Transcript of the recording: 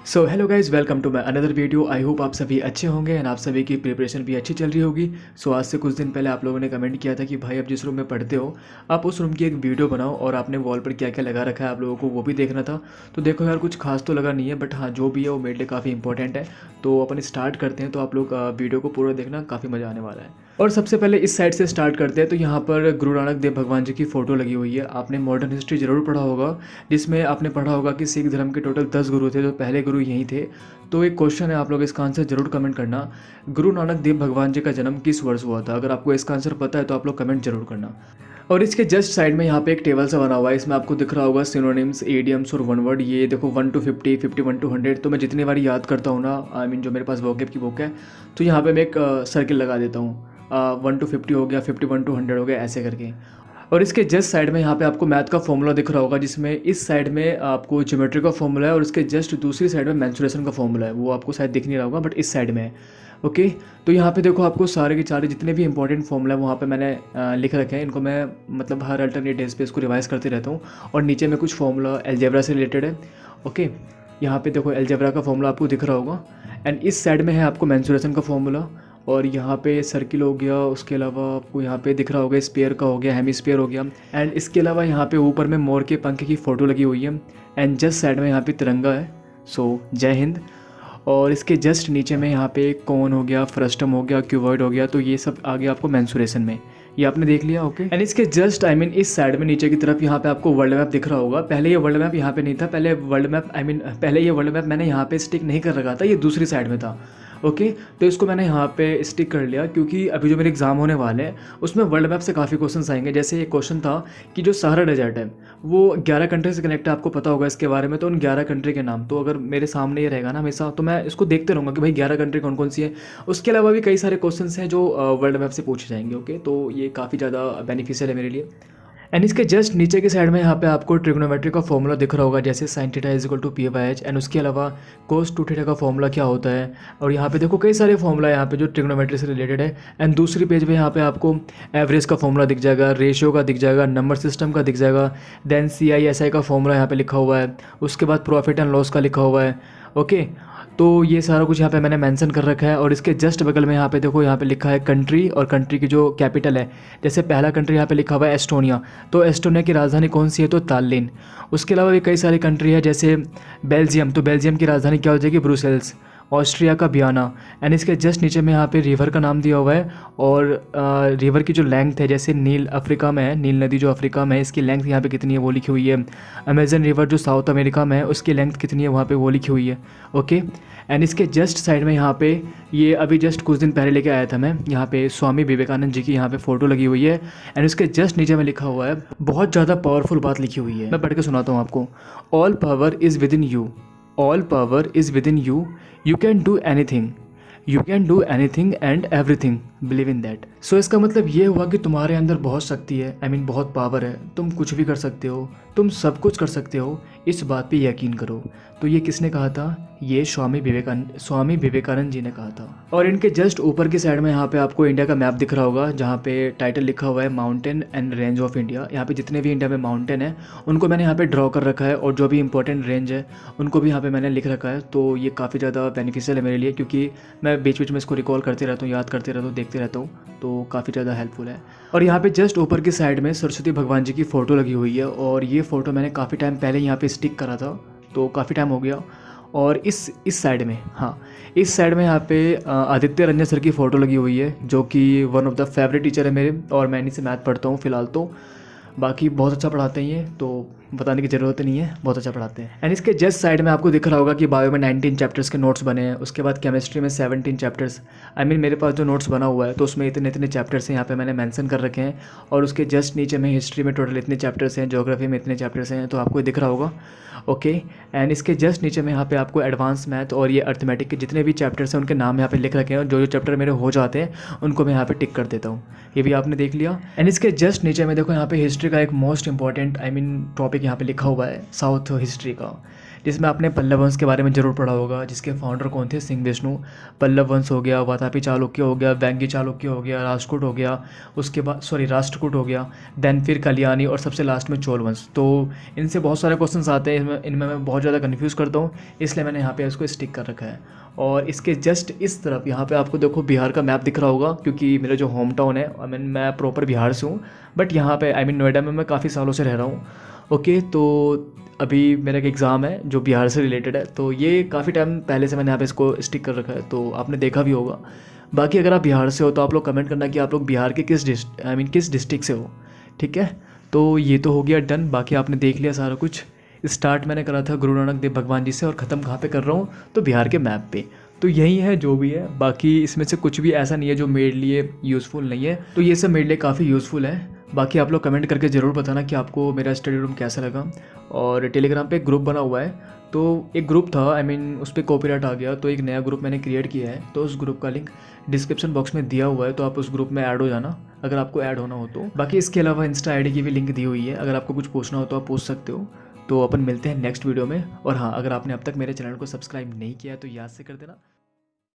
So hello guys, welcome to my another video. I hope आप सभी अच्छे होंगे एंड आप सभी की प्रिपरेशन भी अच्छी चल रही होगी। सो आज से कुछ दिन पहले आप लोगों ने कमेंट किया था कि भाई आप जिस रूम में पढ़ते हो आप उस रूम की एक वीडियो बनाओ और आपने वॉल पर क्या क्या लगा रखा है आप लोगों को वो भी देखना था। तो देखो यार, कुछ खास तो लगा नहीं है, बट हाँ जो भी है वो मेरे लिए काफ़ी इंपॉर्टेंट है। तो अपन स्टार्ट करते हैं। तो आप लोग वीडियो को पूरा देखना, काफ़ी मज़ा आने वाला है। और सबसे पहले इस साइड से स्टार्ट करते हैं। तो यहाँ पर गुरु नानक देव भगवान जी की फ़ोटो लगी हुई है। आपने मॉडर्न हिस्ट्री ज़रूर पढ़ा होगा, जिसमें आपने पढ़ा होगा कि सिख धर्म के टोटल 10 गुरु थे, जो पहले गुरु यहीं थे। तो एक क्वेश्चन है, आप लोग इसका आंसर जरूर कमेंट करना। गुरु नानक देव भगवान जी का जन्म किस वर्ष हुआ था? अगर आपको इसका आंसर पता है तो आप लोग कमेंट जरूर करना। और इसके जस्ट साइड में यहाँ पे एक टेबल सा बना हुआ है। इसमें आपको दिख रहा होगा सिनोनिम्स, एडियम्स और वन वर्ड। ये देखो 1 to 50, 51 to 100। तो मैं जितनी बार याद करता हूँ ना, आई मीन जो मेरे पास वोकैब की बुक है, तो यहाँ पे मैं एक सर्किल लगा देता हूँ। 1 to 50 हो गया, 51 to 100 हो गया, ऐसे करके। और इसके जस्ट साइड में यहाँ पे आपको मैथ का फॉर्मूला दिख रहा होगा, जिसमें इस साइड में आपको ज्योमेट्री का फॉर्मूला है और इसके जस्ट दूसरी साइड में मेंसुरेशन का फॉर्मूला है। वो आपको शायद दिख नहीं रहा होगा, बट इस साइड में है। ओके, तो यहाँ पे देखो आपको सारे के सारे जितने भी इंपॉर्टेंट फॉर्मूला है वहाँ पे मैंने लिख रखे हैं। इनको मैं मतलब हर अल्टरनेट डेज पे इसको रिवाइज करते रहता हूँ। और नीचे में कुछ फॉर्मूला अलजेब्रा से रिलेटेड है। ओके, यहाँ पे देखो अलजेब्रा का फॉर्मूला आपको दिख रहा होगा। एंड इस साइड में है आपको मेंसुरेशन का फॉर्मूला। और यहाँ पे सर्किल हो गया, उसके अलावा आपको यहाँ पे दिख रहा होगा स्पेयर का हो गया, हेमिस्फीयर हो गया। एंड इसके अलावा यहाँ पे ऊपर में मोर के पंख की फ़ोटो लगी हुई है। एंड जस्ट साइड में यहाँ पे तिरंगा है। सो जय हिंद। और इसके जस्ट नीचे में यहाँ पे कॉन हो गया, फ्रस्टम हो गया, क्यूबॉइड हो गया। तो ये सब आ गया आपको मेंसुरेशन में। ये आपने देख लिया। ओके, एंड इसके जस्ट आई मीन इस साइड में नीचे की तरफ यहाँ पे आपको वर्ल्ड मैप दिख रहा होगा। पहले ये वर्ल्ड मैप यहाँ पे नहीं था। पहले ये वर्ल्ड मैप मैंने यहाँ पे स्टिक नहीं कर रखा था, ये दूसरी साइड में था। ओके, तो इसको मैंने यहाँ पे स्टिक कर लिया क्योंकि अभी जो मेरे एग्ज़ाम होने वाले हैं उसमें वर्ल्ड मैप से काफ़ी क्वेश्चंस आएंगे। जैसे एक क्वेश्चन था कि जो सहारा डेजर्ट है वो 11 कंट्री से कनेक्ट है, आपको पता होगा इसके बारे में। तो उन 11 कंट्री के नाम, तो अगर मेरे सामने ये रहेगा ना हमेशा, तो मैं इसको देखते रहूँगा कि भाई 11 कंट्री कौन कौन सी है। उसके अलावा भी कई सारे क्वेश्चंस हैं जो वर्ल्ड मैप से पूछे जाएंगे। ओके, तो ये काफ़ी ज़्यादा बेनिफिशियल है मेरे लिए। एंड इसके जस्ट नीचे की साइड में यहाँ पे आपको ट्रिग्नोमेट्री का फॉर्मूला दिख रहा होगा, जैसे sin theta is equal to p/h। And उसके अलावा cos 2 थीटा का फॉर्मूला क्या होता है। और यहाँ पे देखो कई सारे फॉर्मूला यहाँ पे जो ट्रिग्नोमेट्री से रिलेटेड है। एंड दूसरी पेज पे यहाँ पे आपको एवरेज का फॉर्मूला दिख जाएगा, रेशियो का दिख जाएगा, नंबर सिस्टम का दिख जाएगा। देन CISI का फॉर्मूला यहाँ पे लिखा हुआ है। उसके बाद प्रॉफिट एंड लॉस का लिखा हुआ है। ओके, तो ये सारा कुछ यहाँ पे मैंने मेंशन कर रखा है। और इसके जस्ट बगल में यहाँ पे देखो, यहाँ पे लिखा है कंट्री और कंट्री की जो कैपिटल है। जैसे पहला कंट्री यहाँ पे लिखा हुआ है एस्टोनिया, तो एस्टोनिया की राजधानी कौन सी है? तो ताल्लिन। उसके अलावा भी कई सारी कंट्री है, जैसे बेल्जियम, तो बेल्जियम की राजधानी क्या हो जाएगी? ब्रुसेल्स। ऑस्ट्रिया का वियना। एंड इसके जस्ट नीचे में यहाँ पे रिवर का नाम दिया हुआ है। और रिवर की जो लेंथ है, जैसे नील अफ्रीका में है, नील नदी जो अफ्रीका में है, इसकी लेंथ यहाँ पे कितनी है वो लिखी हुई है। अमेजन रिवर जो साउथ अमेरिका में है, उसकी लेंथ कितनी है वहाँ पे वो लिखी हुई है। ओके, एंड इसके जस्ट साइड में यहाँ पे ये अभी जस्ट कुछ दिन पहले लेके आया था मैं, यहाँ पे स्वामी विवेकानंद जी की यहाँ पे फ़ोटो लगी हुई है। एंड उसके जस्ट नीचे में लिखा हुआ है, बहुत ज़्यादा पावरफुल बात लिखी हुई है, मैं पढ़ के सुनाता हूँ आपको। All power is within you, all power is within you, you can do anything, you can do anything and everything, believe in that. So इसका मतलब ये हुआ कि तुम्हारे अंदर बहुत शक्ति है, आई मीन बहुत पावर है, तुम कुछ भी कर सकते हो, तुम सब कुछ कर सकते हो, इस बात पे यकीन करो। तो ये किसने कहा था? ये स्वामी विवेकानंद जी ने कहा था। और इनके जस्ट ऊपर की साइड में यहाँ पे आपको इंडिया का मैप दिख रहा होगा, जहाँ पे टाइटल लिखा हुआ है mountain and range of India. यहाँ पे जितने भी इंडिया में माउंटेन है उनको मैंने यहाँ पे ड्रॉ कर रखा है, और जो भी इंपॉर्टेंट रेंज है उनको भी यहाँ पे मैंने लिख रखा है। तो ये काफ़ी ज़्यादा बेनिफिशियल है मेरे लिए, क्योंकि मैं बीच बीच में इसको रिकॉल करते रहता हूँ, याद करते रहता हूँ, देखते रहता हूँ। तो काफ़ी ज़्यादा हेल्पफुल है। और यहाँ पे जस्ट ऊपर की साइड में सरस्वती भगवान जी की फ़ोटो लगी हुई है। और ये फ़ोटो मैंने काफ़ी टाइम पहले यहाँ पे स्टिक करा था, तो काफ़ी टाइम हो गया। और इस साइड में, हाँ इस साइड में यहाँ पे आदित्य रंजन सर की फ़ोटो लगी हुई है, जो कि one of the favourite teacher है मेरे, और मैं इन्हीं से मैथ पढ़ता हूँ फ़िलहाल। तो बाकी बहुत अच्छा पढ़ाते हैं ये, तो बताने की ज़रूरत नहीं है, बहुत अच्छा पढ़ाते हैं। एंड इसके जस्ट साइड में आपको दिख रहा होगा कि बायो में 19 चैप्टर्स के नोट्स बने हैं। उसके बाद केमिस्ट्री में 17 चैप्टर्स, आई मीन मेरे पास जो नोट्स बना हुआ है तो उसमें इतने इतने चैप्टर्स हैं, यहाँ पे मैंने मेंशन कर रखे हैं। और उसके जस्ट नीचे में हिस्ट्री में टोटल इतने चैप्टर्स हैं, ज्योग्राफी में इतने चैप्टर्स हैं, तो आपको दिख रहा होगा। ओके, एंड इसके जस्ट नीचे में यहाँ पे आपको एडवांस मैथ और ये अर्थमेटिक के जितने भी चैप्टर्स हैं उनके नाम यहाँ पे लिख रखे हैं, और जो जो चैप्टर मेरे हो जाते हैं उनको मैं यहाँ पे टिक कर देता हूँ। ये भी आपने देख लिया। एंड इसके जस्ट नीचे में देखो, यहाँ पे हिस्ट्री का एक most important I mean topic यहाँ पे लिखा हुआ है, साउथ हिस्ट्री का। जिसमें आपने पल्लव वंश के बारे में ज़रूर पढ़ा होगा, जिसके फाउंडर कौन थे, सिंह विष्णु। पल्लव वंश हो गया, वातापी चालुक्य हो गया, वेंगी चालुक्य हो गया, राष्ट्रकूट हो गया, उसके बाद राष्ट्रकूट हो गया, देन फिर कल्याणी और सबसे लास्ट में चोल वंश। तो इनसे बहुत सारे क्वेश्चंस आते हैं, इनमें मैं बहुत ज़्यादा कन्फ्यूज़ करता हूँ, इसलिए मैंने यहाँ पे इसको स्टिक कर रखा है। और इसके जस्ट इस तरफ यहाँ पे आपको देखो बिहार का मैप दिख रहा होगा, क्योंकि मेरा जो होम टाउन है, मैं प्रॉपर बिहार से हूँ, बट यहाँ पे नोएडा में मैं काफ़ी सालों से रह रहा हूँ। ओके, तो अभी मेरा एक एग्ज़ाम है जो बिहार से रिलेटेड है, तो ये काफ़ी टाइम पहले से मैंने यहाँ पे इसको स्टिक कर रखा है, तो आपने देखा भी होगा। बाकी अगर आप बिहार से हो तो आप लोग कमेंट करना कि आप लोग बिहार के किस डिस्ट्रिक्ट से हो, ठीक है। तो ये तो हो गया डन, बाकी आपने देख लिया सारा कुछ। स्टार्ट मैंने करा था गुरु नानक देव भगवान जी से, और ख़त्म कहाँ पे कर रहा हूँ, तो बिहार के मैप पे। तो यही है जो भी है, बाकी इसमें से कुछ भी ऐसा नहीं है जो मेरे लिए यूज़फुल नहीं है, तो ये सब मेरे लिए काफ़ी यूज़फुल है। बाकी आप लोग कमेंट करके ज़रूर बताना कि आपको मेरा स्टडी रूम कैसा लगा। और टेलीग्राम पे एक ग्रुप बना हुआ है, तो एक ग्रुप था, उस पर कॉपीराइट आ गया, तो एक नया ग्रुप मैंने क्रिएट किया है, तो उस ग्रुप का लिंक डिस्क्रिप्शन बॉक्स में दिया हुआ है, तो आप उस ग्रुप में ऐड हो जाना अगर आपको ऐड होना हो तो। बाकी इसके अलावा इंस्टा आईडी की भी लिंक दी हुई है, अगर आपको कुछ पूछना हो तो आप पूछ सकते हो। तो अपन मिलते हैं नेक्स्ट वीडियो में। और हाँ, अगर आपने अब तक मेरे चैनल को सब्सक्राइब नहीं किया तो याद से कर देना।